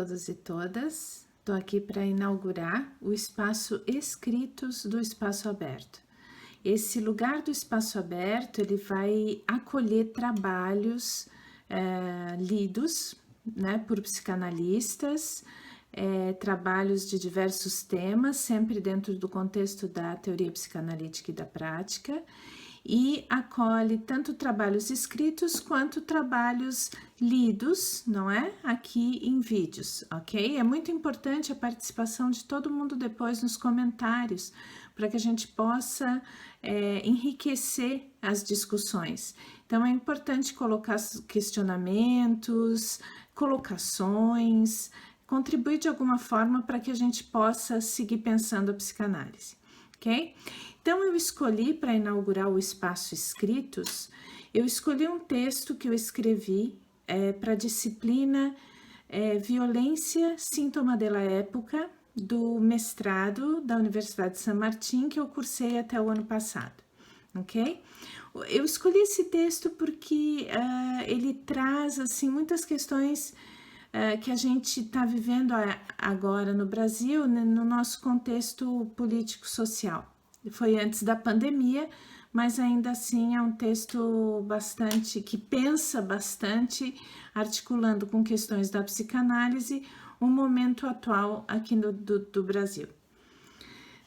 todos e todas. Estou aqui para inaugurar o espaço Escritos do Espaço Aberto. Esse lugar do Espaço Aberto, ele vai acolher trabalhos lidos, né, por psicanalistas, trabalhos de diversos temas, sempre dentro do contexto da teoria psicanalítica e da prática, e acolhe tanto trabalhos escritos quanto trabalhos lidos, não é? Aqui em vídeos, ok? É muito importante a participação de todo mundo depois nos comentários, para que a gente possa enriquecer as discussões. Então, é importante colocar questionamentos, colocações, contribuir de alguma forma para que a gente possa seguir pensando a psicanálise, ok? Então, eu escolhi para inaugurar o espaço Escritos, eu escolhi um texto que eu escrevi para a disciplina Violência, Síntoma da Época, do mestrado da Universidade de San Martín, que eu cursei até o ano passado, ok? Eu escolhi esse texto porque ele traz, assim, muitas questões que a gente está vivendo agora no Brasil, né, no nosso contexto político-social. Foi antes da pandemia, mas ainda assim é um texto bastante, que pensa bastante, articulando com questões da psicanálise, o momento atual aqui do Brasil.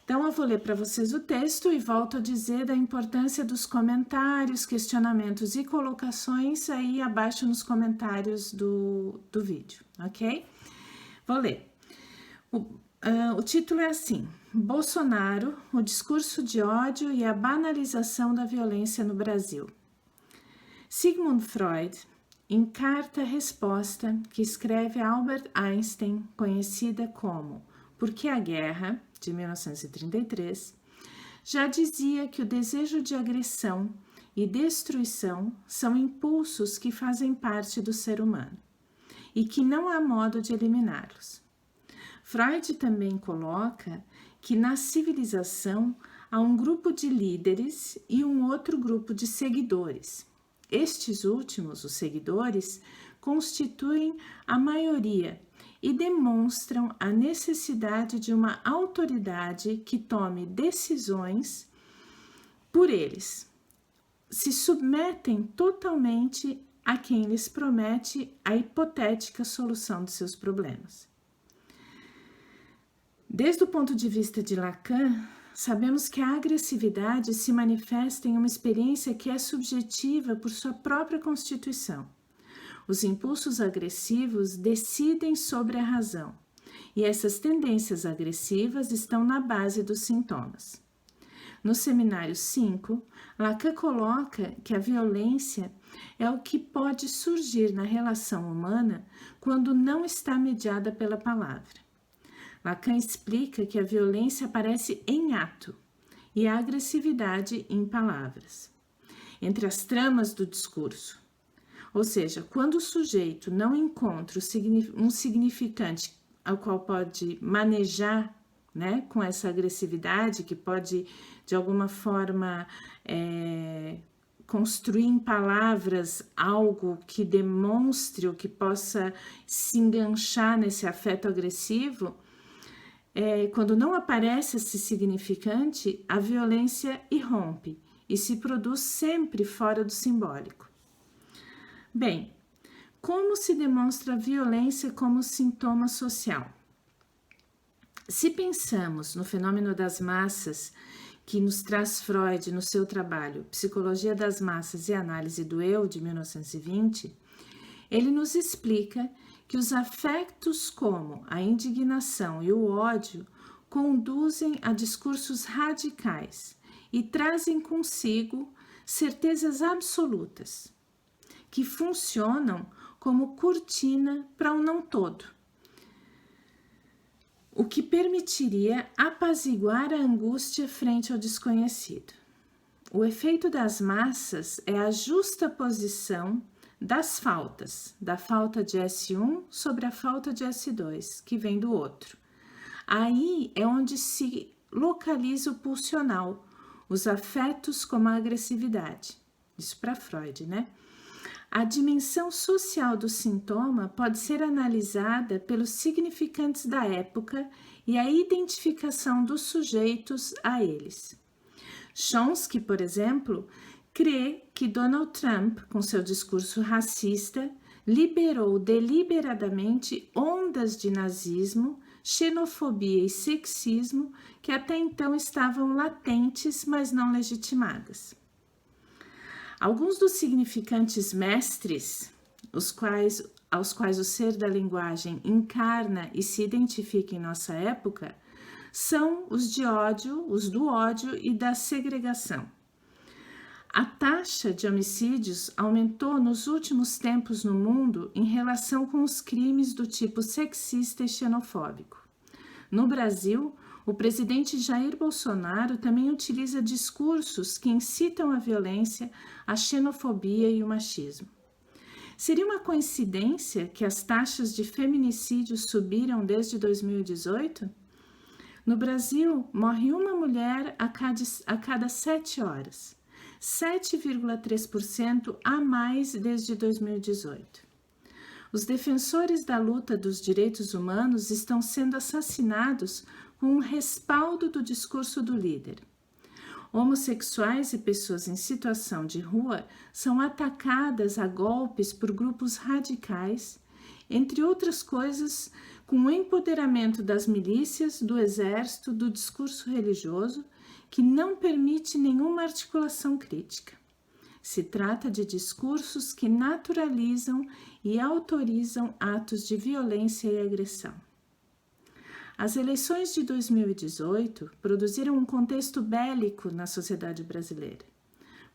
Então, eu vou ler para vocês o texto e volto a dizer da importância dos comentários, questionamentos e colocações aí abaixo nos comentários do vídeo, ok? Vou ler. O título é assim: Bolsonaro, o discurso de ódio e a banalização da violência no Brasil. Sigmund Freud, em carta-resposta que escreve a Albert Einstein, conhecida como Por que a Guerra, de 1933, já dizia que o desejo de agressão e destruição são impulsos que fazem parte do ser humano e que não há modo de eliminá-los. Freud também coloca que na civilização há um grupo de líderes e um outro grupo de seguidores. Estes últimos, os seguidores, constituem a maioria e demonstram a necessidade de uma autoridade que tome decisões por eles. Se submetem totalmente a quem lhes promete a hipotética solução de seus problemas. Desde o ponto de vista de Lacan, sabemos que a agressividade se manifesta em uma experiência que é subjetiva por sua própria constituição. Os impulsos agressivos decidem sobre a razão, e essas tendências agressivas estão na base dos sintomas. No seminário 5, Lacan coloca que a violência é o que pode surgir na relação humana quando não está mediada pela palavra. Lacan explica que a violência aparece em ato e a agressividade em palavras, entre as tramas do discurso. Ou seja, quando o sujeito não encontra um significante ao qual pode manejar, né, com essa agressividade, que pode, de alguma forma, construir em palavras algo que demonstre ou que possa se enganchar nesse afeto agressivo, quando não aparece esse significante, a violência irrompe e se produz sempre fora do simbólico. Bem, como se demonstra a violência como sintoma social? Se pensamos no fenômeno das massas que nos traz Freud no seu trabalho Psicologia das Massas e Análise do Eu, de 1920, ele nos explica que os afetos como a indignação e o ódio conduzem a discursos radicais e trazem consigo certezas absolutas, que funcionam como cortina para um não todo, o que permitiria apaziguar a angústia frente ao desconhecido. O efeito das massas é a justaposição das faltas, da falta de S1 sobre a falta de S2, que vem do outro. Aí é onde se localiza o pulsional, os afetos como a agressividade. Isso para Freud, né? A dimensão social do sintoma pode ser analisada pelos significantes da época e a identificação dos sujeitos a eles. Chomsky, por exemplo, crê que Donald Trump, com seu discurso racista, liberou deliberadamente ondas de nazismo, xenofobia e sexismo que até então estavam latentes, mas não legitimadas. Alguns dos significantes mestres, aos quais o ser da linguagem encarna e se identifica em nossa época, são os do ódio e da segregação. A taxa de homicídios aumentou nos últimos tempos no mundo em relação com os crimes do tipo sexista e xenofóbico. No Brasil, o presidente Jair Bolsonaro também utiliza discursos que incitam a violência, a xenofobia e o machismo. Seria uma coincidência que as taxas de feminicídio subiram desde 2018? No Brasil, morre uma mulher a cada 7 horas, 7,3% a mais desde 2018. Os defensores da luta dos direitos humanos estão sendo assassinados com o respaldo do discurso do líder. Homossexuais e pessoas em situação de rua são atacadas a golpes por grupos radicais, entre outras coisas, com o empoderamento das milícias, do exército, do discurso religioso, que não permite nenhuma articulação crítica. Se trata de discursos que naturalizam e autorizam atos de violência e agressão. As eleições de 2018 produziram um contexto bélico na sociedade brasileira.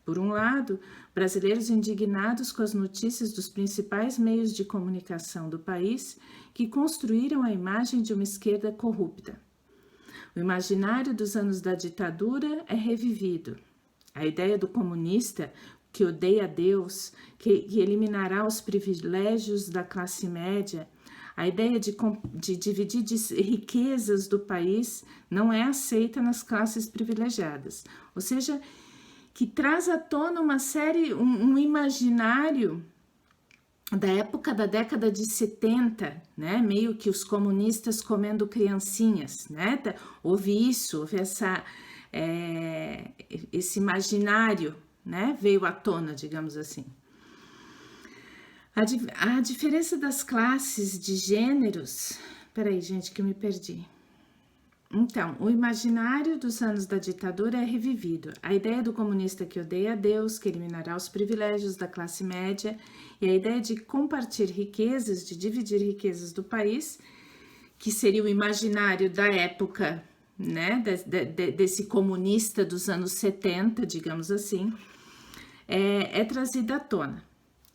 Por um lado, brasileiros indignados com as notícias dos principais meios de comunicação do país que construíram a imagem de uma esquerda corrupta. O imaginário dos anos da ditadura é revivido. A ideia do comunista que odeia Deus, que eliminará os privilégios da classe média, a ideia de dividir riquezas do país não é aceita nas classes privilegiadas. Ou seja, que traz à tona um imaginário da época da década de 70, né? Meio que os comunistas comendo criancinhas, né? Houve esse imaginário, né? Veio à tona, digamos assim. A diferença das classes de gêneros... Peraí, gente, que eu me perdi. Então, o imaginário dos anos da ditadura é revivido. A ideia do comunista que odeia a Deus, que eliminará os privilégios da classe média, e a ideia de compartilhar riquezas, de dividir riquezas do país, que seria o imaginário da época, né, desse comunista dos anos 70, digamos assim, é trazida à tona,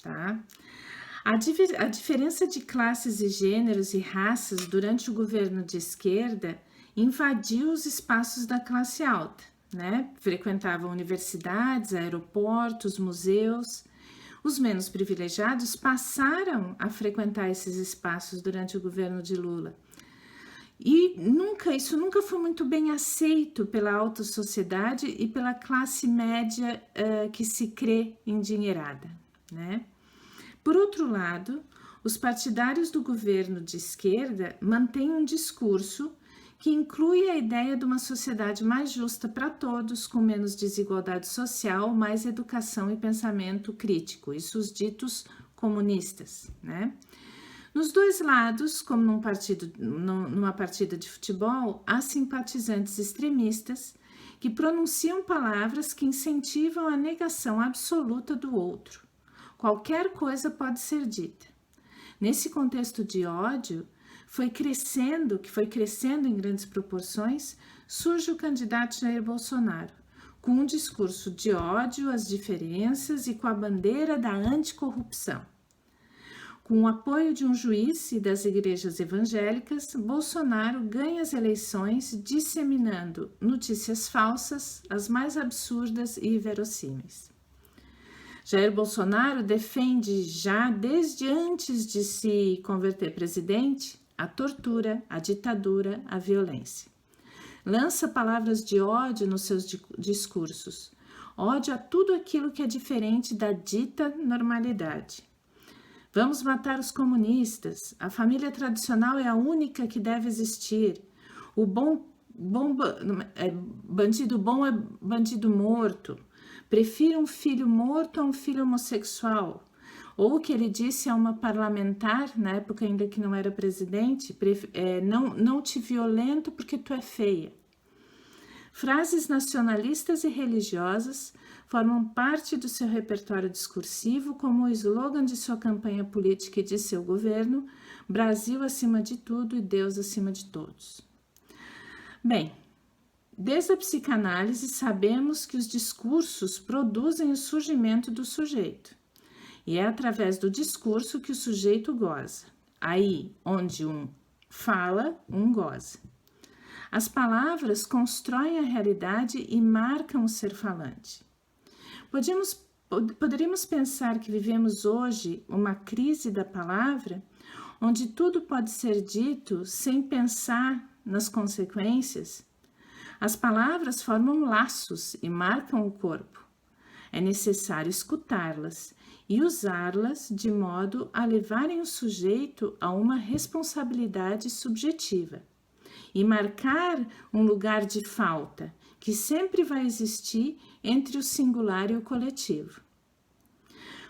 tá? A diferença de classes e gêneros e raças durante o governo de esquerda invadiu os espaços da classe alta, né? Frequentavam universidades, aeroportos, museus. Os menos privilegiados passaram a frequentar esses espaços durante o governo de Lula. E isso nunca foi muito bem aceito pela alta sociedade e pela classe média que se crê endinheirada, né? Por outro lado, os partidários do governo de esquerda mantêm um discurso que inclui a ideia de uma sociedade mais justa para todos, com menos desigualdade social, mais educação e pensamento crítico, isso os ditos comunistas, né? Nos dois lados, como numa partida de futebol, há simpatizantes extremistas que pronunciam palavras que incentivam a negação absoluta do outro. Qualquer coisa pode ser dita. Nesse contexto de ódio, que foi crescendo em grandes proporções, surge o candidato Jair Bolsonaro, com um discurso de ódio às diferenças e com a bandeira da anticorrupção. Com o apoio de um juiz e das igrejas evangélicas, Bolsonaro ganha as eleições disseminando notícias falsas, as mais absurdas e inverossímeis. Jair Bolsonaro defende já desde antes de se converter presidente a tortura, a ditadura, a violência. Lança palavras de ódio nos seus discursos. ódio a tudo aquilo que é diferente da dita normalidade. Vamos matar os comunistas. A família tradicional é a única que deve existir. O bandido bom é bandido morto. Prefiro um filho morto a um filho homossexual. Ou o que ele disse a uma parlamentar, na época ainda que não era presidente, não te violento porque tu é feia. Frases nacionalistas e religiosas formam parte do seu repertório discursivo como o slogan de sua campanha política e de seu governo: Brasil acima de tudo e Deus acima de todos. Bem, desde a psicanálise sabemos que os discursos produzem o surgimento do sujeito. E é através do discurso que o sujeito goza. Aí, onde um fala, um goza. As palavras constroem a realidade e marcam o ser falante. Poderíamos pensar que vivemos hoje uma crise da palavra, onde tudo pode ser dito sem pensar nas consequências? As palavras formam laços e marcam o corpo. É necessário escutá-las e usá-las de modo a levarem o sujeito a uma responsabilidade subjetiva e marcar um lugar de falta que sempre vai existir entre o singular e o coletivo.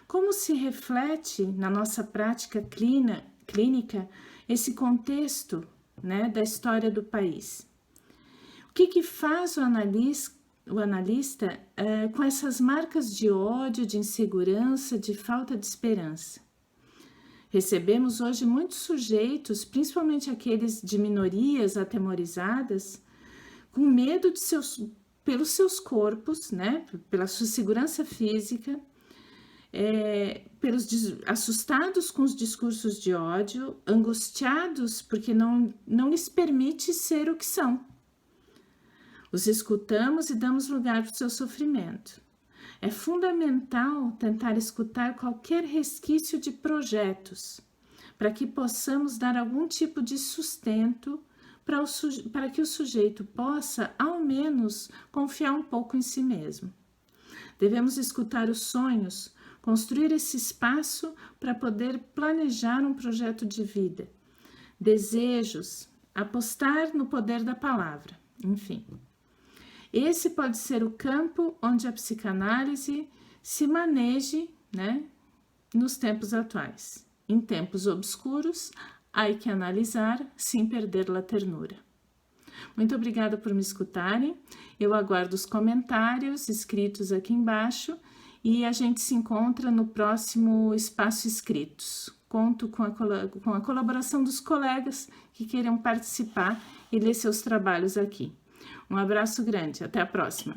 Como se reflete na nossa prática clínica esse contexto, da história do país? O que faz o analista com essas marcas de ódio, de insegurança, de falta de esperança? Recebemos hoje muitos sujeitos, principalmente aqueles de minorias atemorizadas, com medo pelos seus corpos, pela sua segurança física, assustados com os discursos de ódio, angustiados porque não lhes permite ser o que são. Os escutamos e damos lugar para o seu sofrimento. É fundamental tentar escutar qualquer resquício de projetos, para que possamos dar algum tipo de sustento para que o sujeito possa, ao menos, confiar um pouco em si mesmo. Devemos escutar os sonhos, construir esse espaço para poder planejar um projeto de vida, desejos, apostar no poder da palavra, enfim. Esse pode ser o campo onde a psicanálise se maneje, nos tempos atuais. Em tempos obscuros, há que analisar sem perder a ternura. Muito obrigada por me escutarem. Eu aguardo os comentários escritos aqui embaixo e a gente se encontra no próximo Espaço Escritos. Conto com a colaboração dos colegas que queiram participar e ler seus trabalhos aqui. Um abraço grande, até a próxima!